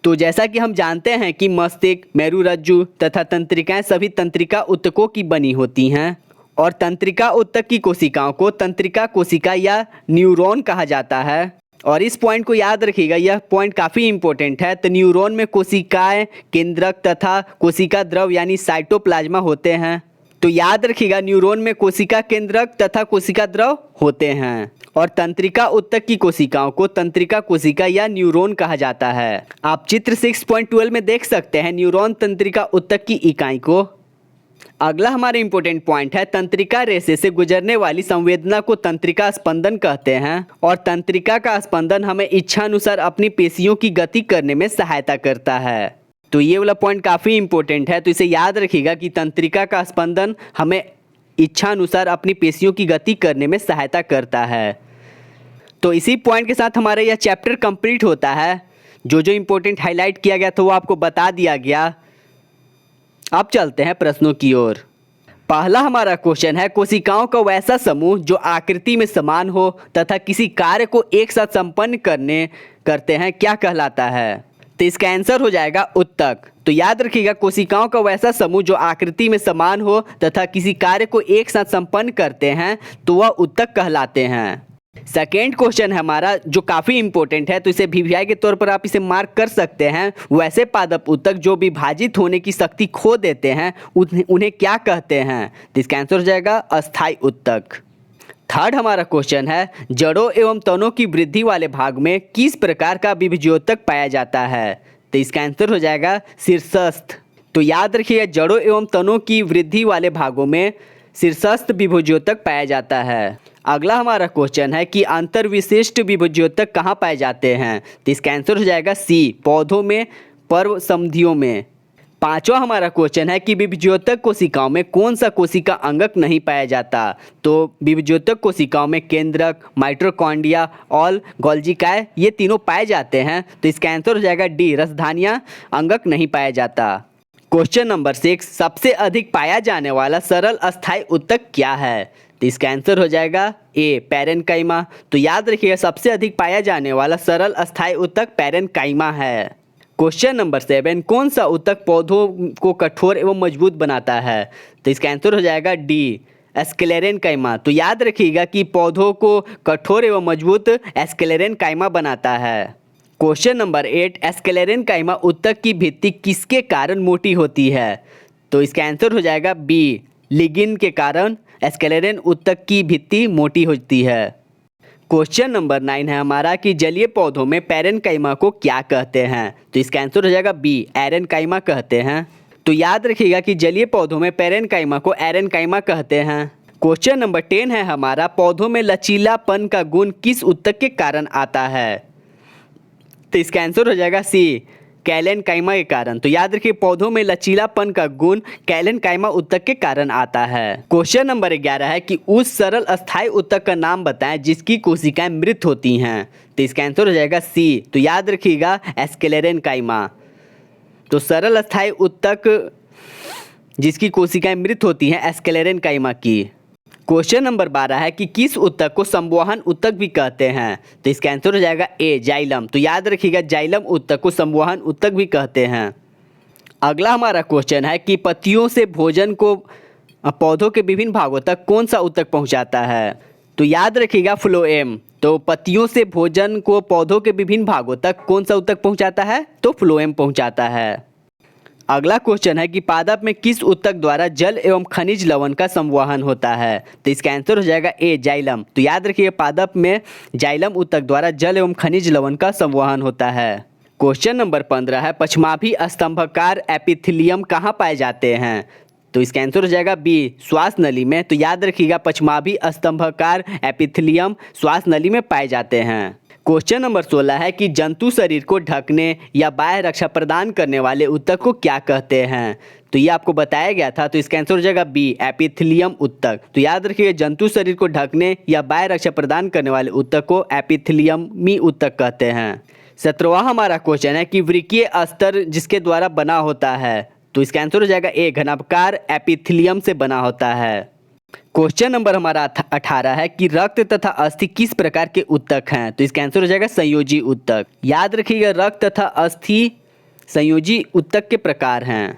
तो जैसा कि हम जानते हैं कि मस्तिष्क, मेरुरज्जु तथा तंत्रिकाएं सभी तंत्रिका ऊतकों की बनी होती हैं और तंत्रिका ऊतक की कोशिकाओं को तंत्रिका कोशिका या न्यूरॉन कहा जाता है। और इस पॉइंट को याद रखिएगा, यह पॉइंट काफ़ी इंपॉर्टेंट है। तो न्यूरॉन में कोशिकाएं केंद्रक तथा कोशिका द्रव यानी साइटोप्लाज्मा होते हैं। तो याद रखिएगा न्यूरॉन में कोशिका केंद्रक तथा कोशिका द्रव होते हैं और तंत्रिका ऊतक की कोशिकाओं को तंत्रिका कोशिका या न्यूरॉन कहा जाता है। आप चित्र 6.12 में देख सकते हैं न्यूरॉन तंत्रिका ऊतक की इकाई को। अगला हमारा इंपॉर्टेंट पॉइंट है तंत्रिका रेशे से गुजरने वाली संवेदना को तंत्रिका स्पंदन कहते हैं और तंत्रिका का स्पंदन हमें इच्छानुसार अपनी पेशियों की गति करने में सहायता करता है। तो ये वाला पॉइंट काफ़ी इंपॉर्टेंट है, तो इसे याद रखिएगा कि तंत्रिका का स्पंदन हमें इच्छानुसार अपनी पेशियों की गति करने में सहायता करता है। तो इसी पॉइंट के साथ हमारा यह चैप्टर कंप्लीट होता है। जो इम्पोर्टेंट हाईलाइट किया गया था वो आपको बता दिया गया। अब चलते हैं प्रश्नों की ओर। पहला हमारा क्वेश्चन है कोशिकाओं का वैसा समूह जो आकृति में समान हो तथा किसी कार्य को एक साथ संपन्न करते हैं क्या कहलाता है? तो इसका आंसर हो जाएगा ऊतक। तो याद रखिएगा कोशिकाओं का वैसा समूह जो आकृति में समान हो तथा किसी कार्य को एक साथ संपन्न करते हैं तो वह ऊतक कहलाते हैं। सेकेंड क्वेश्चन है हमारा जो काफ़ी इंपॉर्टेंट है, तो इसे वीवीआई के तौर पर आप इसे मार्क कर सकते हैं। वैसे पादप उत्तक जो विभाजित होने की शक्ति खो देते हैं उन्हें क्या कहते हैं? तो इसका आंसर हो जाएगा अस्थायी उत्तक। थर्ड हमारा क्वेश्चन है जड़ों एवं तनों की वृद्धि वाले भाग में किस प्रकार का विभज्योतक पाया जाता है? तो इसका आंसर हो जाएगा शीर्षस्थ। तो याद रखिएगा जड़ों एवं तनों की वृद्धि वाले भागों में शीर्षस्थ विभज्योतक पाया जाता है। अगला हमारा क्वेश्चन है कि अंतर्विशिष्ट विभज्योतक कहाँ पाए जाते हैं? तो इसका आंसर हो जाएगा सी, पौधों में, पर्व संधियों में। पांचवा हमारा क्वेश्चन है कि विभज्योतक कोशिकाओं में कौन सा कोशिका अंगक नहीं पाया जाता? तो विभज्योतक कोशिकाओं में केंद्रक, माइटोकॉन्ड्रिया और गोल्जिकाए ये तीनों पाए जाते हैं। तो इसका आंसर हो जाएगा डी, रसधानियां अंगक नहीं पाया जाता। क्वेश्चन नंबर 6, सबसे अधिक पाया जाने वाला सरल अस्थायी उत्तक क्या है? तो इसका आंसर हो जाएगा ए, पैरेन्काइमा। तो याद रखिएगा सबसे अधिक पाया जाने वाला सरल अस्थायी उत्तक पैरेन्काइमा है। क्वेश्चन नंबर 7, कौन सा उत्तक पौधों को कठोर एवं मजबूत बनाता है? तो इसका आंसर हो जाएगा डी, एस्क्लेरेन्काइमा। तो याद रखिएगा कि पौधों को कठोर एवं मजबूत एस्क्लेरेन्काइमा बनाता है। क्वेश्चन नंबर 8, एस्क्लेरेन्काइमा उत्तक की भित्ति किसके कारण मोटी होती है? तो इसका आंसर हो जाएगा बी, लिगिन के कारण एस्क्लेरेन उत्तक की भित्ति मोटी होती है। क्वेश्चन नंबर 9 है हमारा कि जलीय पौधों में पैरेन्काइमा को क्या कहते हैं? तो इसका आंसर हो जाएगा बी, एरेन्काइमा कहते हैं। तो याद रखिएगा कि जलीय पौधों में पैरेन्काइमा को एरेन्काइमा कहते हैं। क्वेश्चन नंबर 10 है हमारा पौधों में लचीलापन का गुण किस उत्तक के कारण आता है? तो इसका आंसर हो जाएगा सी, कैलेनकाइमा के कारण। तो याद रखिए पौधों में लचीलापन का गुण कैलेनकाइमा उत्तक के कारण आता है। क्वेश्चन नंबर 11 है कि उस सरल अस्थायी उत्तक का नाम बताएं जिसकी कोशिकाएं मृत होती हैं। तो इसका आंसर हो जाएगा सी, तो याद रखिएगा एस्क्लेरेन्काइमा। तो सरल अस्थायी उत्तक जिसकी कोशिकाएं मृत होती हैं एस्क्लेरेन्काइमा की। क्वेश्चन नंबर 12 है कि किस उत्तक को संवहन उत्तक भी कहते हैं? तो इसका आंसर हो जाएगा ए, जाइलम। तो याद रखिएगा जाइलम उत्तक को संवहन उत्तक भी कहते हैं। अगला हमारा क्वेश्चन है कि पत्तियों से भोजन को पौधों के विभिन्न भागों तक कौन सा उत्तक पहुंचाता है? तो याद रखिएगा फ्लोएम। तो पत्तियों से भोजन को पौधों के विभिन्न भागों तक कौन सा उत्तक पहुंचाता है? तो फ्लोएम पहुंचाता है। अगला क्वेश्चन है कि पादप में किस उत्तक द्वारा जल एवं खनिज लवण का संवहन होता है? तो इसका आंसर हो जाएगा ए, जाइलम। तो याद रखिए पादप में जाइलम उत्तक द्वारा जल एवं खनिज लवण का संवहन होता है। क्वेश्चन नंबर 15 है पश्चमाभी स्तंभकार एपिथेलियम कहाँ पाए जाते हैं? तो इसका आंसर हो जाएगा बी, श्वास नली में। तो याद रखिएगा पश्चमाभी स्तंभकार एपिथेलियम श्वास नली में पाए जाते हैं। क्वेश्चन नंबर 16 है कि जंतु शरीर को ढकने या बाह्य रक्षा प्रदान करने वाले उत्तक को क्या कहते हैं? तो ये आपको बताया गया था। तो इसका आंसर हो जाएगा बी, एपिथेलियम उत्तक। तो याद रखिएगा जंतु शरीर को ढकने या बाह्य रक्षा प्रदान करने वाले उत्तक को एपिथेलियमी उत्तक कहते हैं। 17वां हमारा क्वेश्चन है कि वृक्कीय अस्तर जिसके द्वारा बना होता है? तो इसका आंसर हो जाएगा ए, घनाभकार एपिथेलियम से बना होता है। क्वेश्चन नंबर हमारा 18 है कि रक्त तथा अस्थि किस प्रकार के उत्तक हैं? तो इसका आंसर हो जाएगा संयोजी उत्तक। याद रखिएगा रक्त तथा अस्थि संयोजी उत्तक के प्रकार हैं।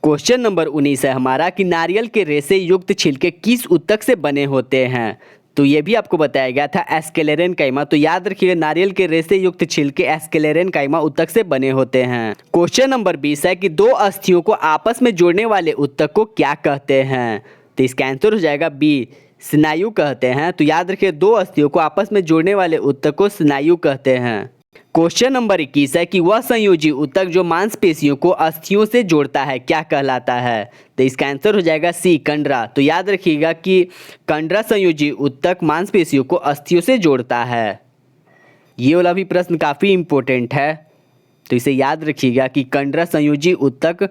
क्वेश्चन नंबर 19 है हमारा कि नारियल के रेशे युक्त छिलके किस उत्तक से बने होते हैं? तो ये भी आपको बताया गया था एस्क्लेरेन्काइमा। तो याद रखिएगा नारियल के रेशे युक्त छिलके एस्क्लेरेन्काइमा उत्तक से बने होते हैं। क्वेश्चन नंबर 20 है कि दो अस्थियों को आपस में जोड़ने वाले उत्तक को क्या कहते हैं? तो इसका आंसर हो जाएगा बी, स्नायु कहते हैं। तो याद रखिए दो अस्थियों को आपस में जोड़ने वाले उत्तक को स्नायु कहते हैं। क्वेश्चन नंबर 21 है कि वह संयोजी उत्तक जो मांसपेशियों को अस्थियों से जोड़ता है क्या कहलाता है? तो इसका आंसर हो जाएगा सी, कंडरा। तो याद रखिएगा कि कंडरा संयोजी उत्तक मांसपेशियों को अस्थियों से जोड़ता है। ये वाला भी प्रश्न काफ़ी इम्पोर्टेंट है, तो इसे याद रखिएगा कि कंडरा संयोजी उत्तक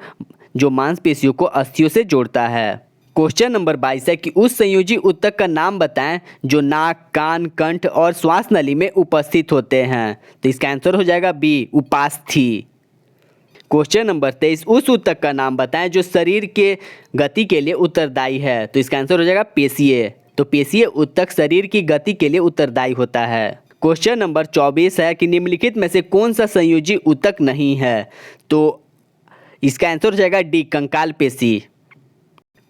जो मांसपेशियों को अस्थियों से जोड़ता है। क्वेश्चन नंबर 22 है कि उस संयोजी उत्तक का नाम बताएं जो नाक, कान, कंठ और श्वास नली में उपस्थित होते हैं। तो इसका आंसर हो जाएगा बी, उपास्थि। क्वेश्चन नंबर 23, उस उत्तक का नाम बताएं जो शरीर के गति के लिए उत्तरदायी है। तो इसका आंसर हो जाएगा पेशीय। तो पेशीय उत्तक शरीर की गति के लिए उत्तरदायी होता है। क्वेश्चन नंबर 24 है कि निम्नलिखित में से कौन सा संयोजी उत्तक नहीं है? तो इसका आंसर हो जाएगा डी, कंकाल पेशी।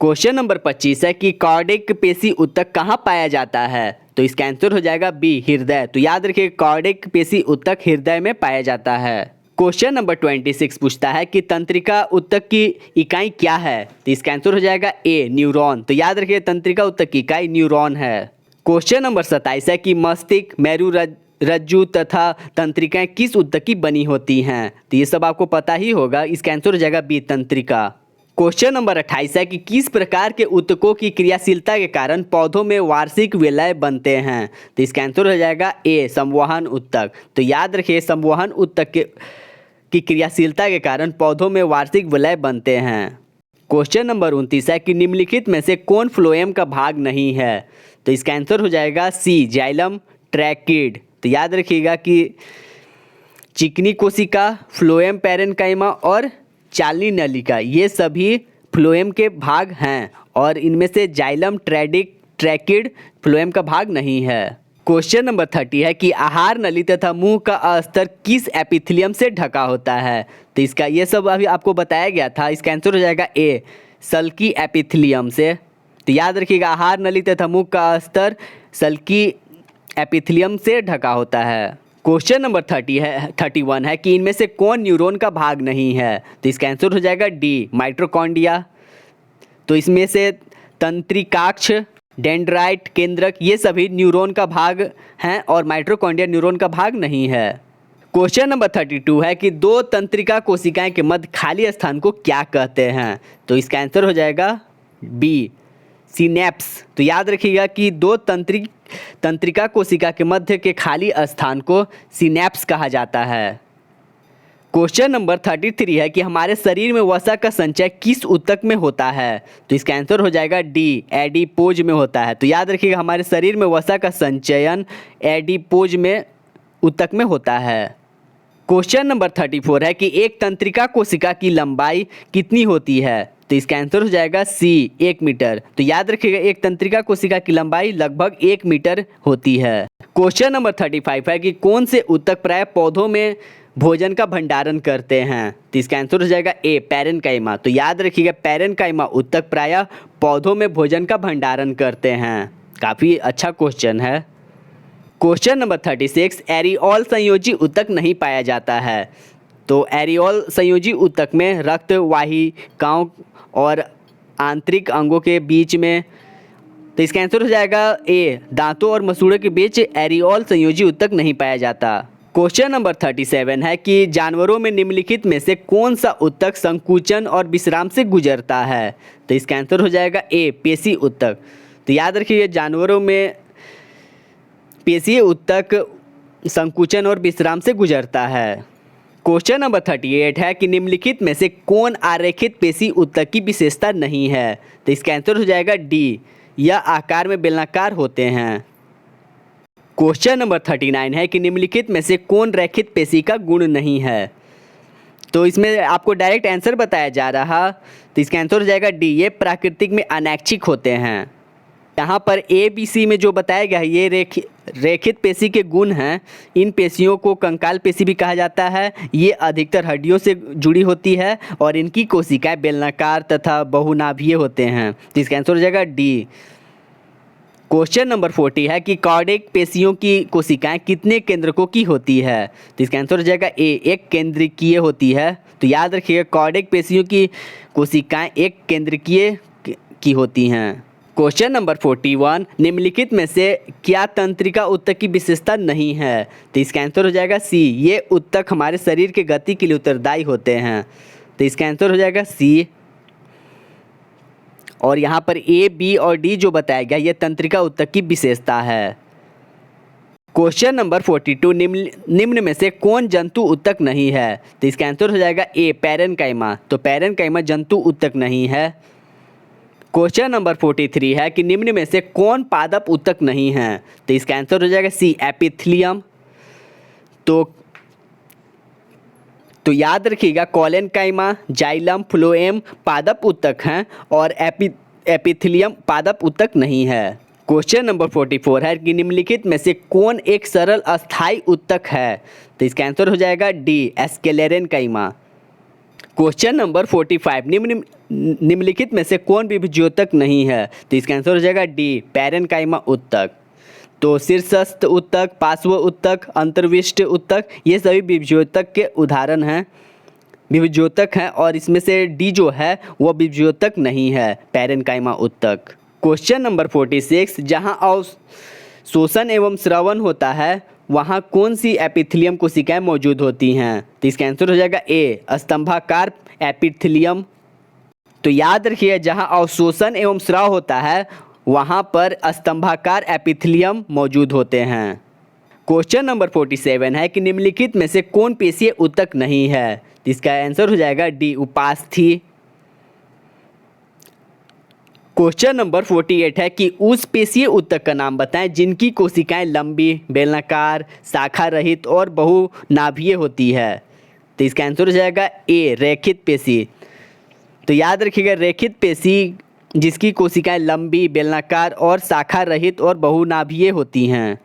क्वेश्चन नंबर 25 है कि कार्डिक पेशी उत्तक कहाँ पाया जाता है? तो इसका आंसर हो जाएगा बी, हृदय। तो याद रखिए कार्डियक पेशी ऊतक हृदय में पाया जाता है। क्वेश्चन नंबर 26 पूछता है कि तंत्रिका ऊतक की इकाई क्या है? तो इसका आंसर हो जाएगा ए, न्यूरॉन। तो याद रखिए तंत्रिका ऊतक की इकाई न्यूरॉन है। क्वेश्चन नंबर 27 है कि मस्तिष्क, मेरुरज्जु तथा तंत्रिकाएं किस ऊतक की बनी होती हैं? तो ये सब आपको पता ही होगा। इसका आंसर हो जाएगा बी, तंत्रिका। क्वेश्चन नंबर 28 है कि किस प्रकार के ऊतकों की क्रियाशीलता के कारण पौधों में वार्षिक विलय बनते हैं? तो इसका आंसर हो जाएगा ए, संवहन ऊतक। तो याद रखिए संवहन ऊतक की क्रियाशीलता के कारण पौधों में वार्षिक विलय बनते हैं। क्वेश्चन नंबर 29 है कि निम्नलिखित में से कौन फ्लोएम का भाग नहीं है? तो इसका आंसर हो जाएगा सी, जाइलम ट्रैकिड। तो याद रखिएगा कि चिकनी कोशिका, फ्लोएम पैरेन्काइमा और चालनी नलिका ये सभी फ्लोएम के भाग हैं और इनमें से जाइलम ट्रैकिड फ्लोएम का भाग नहीं है। क्वेश्चन नंबर 30 है कि आहार नली तथा मुंह का अस्तर किस एपिथेलियम से ढका होता है? तो इसका ये सब अभी आपको बताया गया था। इसका आंसर हो जाएगा ए, सल्की एपिथेलियम से। तो याद रखिएगा आहार नली तथा मुंह का अस्तर सल्की एपिथेलियम से ढका होता है। क्वेश्चन नंबर 31 है कि इनमें से कौन न्यूरॉन का भाग नहीं है? तो इसका आंसर हो जाएगा डी, माइटोकॉन्ड्रिया। तो इसमें से तंत्रिकाक्ष, डेंड्राइट, केंद्रक ये सभी न्यूरॉन का भाग हैं और माइटोकॉन्ड्रिया न्यूरॉन का भाग नहीं है। क्वेश्चन नंबर 32 है कि दो तंत्रिका कोशिकाएं के मध्य खाली स्थान को क्या कहते हैं? तो इसका आंसर हो जाएगा बी, सिनेप्स। तो याद रखिएगा कि दो तंत्रिका कोशिका के मध्य के खाली स्थान को सिनेप्स कहा जाता है। क्वेश्चन नंबर 33 है कि हमारे शरीर में वसा का संचय किस ऊतक में होता है? तो इसका आंसर हो जाएगा डी, एडिपोज में होता है। तो याद रखिएगा हमारे शरीर में वसा का संचयन एडिपोज में ऊतक में होता है। क्वेश्चन नंबर 34 है कि एक तंत्रिका कोशिका की लंबाई कितनी होती है? तो इसका आंसर हो जाएगा सी, 1 मीटर। तो याद रखिएगा एक तंत्रिका कोशिका की लंबाई लगभग 1 मीटर होती है। क्वेश्चन नंबर 35 है कि कौन से ऊतक प्राय पौधों में भोजन का भंडारण करते हैं? तो इसका आंसर हो जाएगा ए, पैरेन्काइमा। तो याद रखिएगा पैरेन्काइमा ऊतक प्राय पौधों में भोजन का भंडारण करते हैं। काफ़ी अच्छा क्वेश्चन है। क्वेश्चन नंबर 36, एरियोल संयोजी ऊतक नहीं पाया जाता है। तो एरियोल संयोजी ऊतक में रक्त वाहिकाओं और आंतरिक अंगों के बीच में। तो इसका आंसर हो जाएगा ए, दांतों और मसूड़ों के बीच एरियोल संयोजी ऊतक नहीं पाया जाता। क्वेश्चन नंबर 37 है कि जानवरों में निम्नलिखित में से कौन सा ऊतक संकुचन और विश्राम से गुजरता है? तो इसका आंसर हो जाएगा ए, पेशी ऊतक। तो याद रखिए जानवरों में पेशीय ऊतक संकुचन और विश्राम से गुजरता है। क्वेश्चन नंबर 38 है कि निम्नलिखित में से कौन आरेखित पेशी ऊतक की विशेषता नहीं है? तो इसका आंसर हो जाएगा डी, यह आकार में बेलनाकार होते हैं। क्वेश्चन नंबर 39 है कि निम्नलिखित में से कौन रैखित पेशी का गुण नहीं है? तो इसमें आपको डायरेक्ट आंसर बताया जा रहा। तो इसका आंसर हो जाएगा डी, ये प्राकृतिक में अनैच्छिक होते हैं। यहाँ पर ए बी सी में जो बताया गया है ये रेखित पेशी के गुण हैं। इन पेशियों को कंकाल पेशी भी कहा जाता है। ये अधिकतर हड्डियों से जुड़ी होती है और इनकी कोशिकाएं बेलनाकार तथा बहुनाभीय होते हैं। तो इसका आंसर हो जाएगा डी। क्वेश्चन नंबर 40 है कि कार्डियक पेशियों की कोशिकाएं कितने केंद्रकों की होती है? तो इसका आंसर हो जाएगा ए, एक केंद्रकीय होती है। तो याद रखिएगा कार्डियक पेशियों की कोशिकाएं एक केंद्रकीय की होती हैं। क्वेश्चन नंबर 41, निम्नलिखित में से क्या तंत्रिका ऊतक की विशेषता नहीं है? तो इसका आंसर हो जाएगा सी, ये ऊतक हमारे शरीर के गति के लिए उत्तरदायी होते हैं। तो इसका आंसर हो जाएगा सी। और यहाँ पर ए, बी और डी जो बताया गया ये तंत्रिका ऊतक की विशेषता है। क्वेश्चन नंबर 42, निम्न में से कौन जंतु ऊतक नहीं है? तो इसका आंसर हो जाएगा ए, पैरेन्काइमा। तो पैरेन्काइमा जंतु ऊतक नहीं है। क्वेश्चन नंबर 43 है कि निम्न में से कौन पादप ऊतक नहीं है? तो इसका आंसर हो जाएगा सी, एपिथेलियम। तो याद रखिएगा कोलेनकाइमा, जाइलम, फ्लोएम पादप ऊतक हैं और एपिथेलियम पादप ऊतक नहीं है। क्वेश्चन नंबर 44 है कि निम्नलिखित में से कौन एक सरल अस्थायी ऊतक है? तो इसका आंसर हो जाएगा डी, एस्केलेरेनकाइमा। क्वेश्चन नंबर 45, निम्नलिखित में से कौन विभज्योतक नहीं है? तो इसका आंसर हो जाएगा डी, पैरेन्काइमा ऊतक। तो शीर्षस्थ उत्तक, पार्श्व उत्तक, अंतर्विष्ट उत्तक, ये सभी विभज्योतक के उदाहरण हैं, विभज्योतक हैं। और इसमें से डी जो है वो विभज्योतक नहीं है, पैरेन्काइमा उत्तक। क्वेश्चन नंबर 46, जहाँ अवशोषण एवं श्रवण होता है वहाँ कौन सी एपिथेलियम कोशिकाएं मौजूद होती हैं? तो इसका आंसर हो जाएगा ए, स्तंभाकार एपिथेलियम। तो याद रखिए, जहाँ अवशोषण एवं स्राव होता है वहाँ पर स्तंभाकार एपिथेलियम मौजूद होते हैं। क्वेश्चन नंबर 47 है कि निम्नलिखित में से कौन पेशीय उत्तक नहीं है? तो इसका आंसर हो जाएगा डी, उपास्थि। क्वेश्चन नंबर 48 है कि उस पेशीय उत्तक का नाम बताएं जिनकी कोशिकाएं लंबी, बेलनाकार, शाखा रहित और बहुनाभीय होती है। तो इसका आंसर हो जाएगा ए, रेखित पेशी। तो याद रखिएगा, रेखित पेशी जिसकी कोशिकाएं लंबी, बेलनाकार और शाखा रहित और बहुनाभीय होती हैं।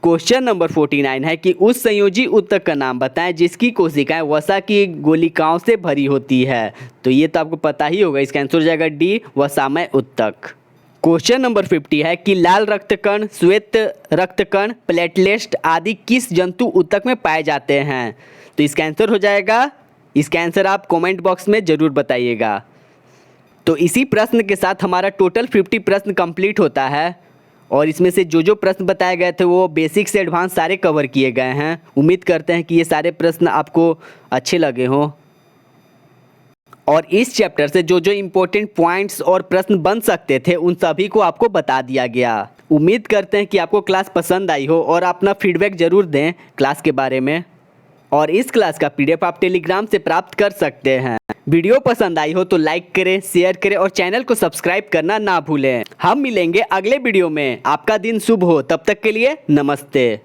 क्वेश्चन नंबर 49 है कि उस संयोजी उत्तक का नाम बताएं जिसकी कोशिकाएं वसा की गोलिकाओं से भरी होती है। तो ये तो आपको पता ही होगा, इसका आंसर हो जाएगा डी, वसामय उत्तक। क्वेश्चन नंबर 50 है कि लाल रक्तकण, श्वेत रक्तकण, प्लेटलेट्स आदि किस जंतु उत्तक में पाए जाते हैं? तो इसका आंसर हो जाएगा, इसका आंसर आप कमेंट बॉक्स में ज़रूर बताइएगा। तो इसी प्रश्न के साथ हमारा टोटल 50 प्रश्न कंप्लीट होता है और इसमें से जो प्रश्न बताए गए थे वो बेसिक से एडवांस सारे कवर किए गए हैं। उम्मीद करते हैं कि ये सारे प्रश्न आपको अच्छे लगे हों और इस चैप्टर से जो इम्पोर्टेंट पॉइंट्स और प्रश्न बन सकते थे उन सभी को आपको बता दिया गया। उम्मीद करते हैं कि आपको क्लास पसंद आई हो और अपना फीडबैक ज़रूर दें क्लास के बारे में। और इस क्लास का PDF आप टेलीग्राम से प्राप्त कर सकते हैं। वीडियो पसंद आई हो तो लाइक करें, शेयर करें और चैनल को सब्सक्राइब करना ना भूलें। हम मिलेंगे अगले वीडियो में। आपका दिन शुभ हो, तब तक के लिए नमस्ते।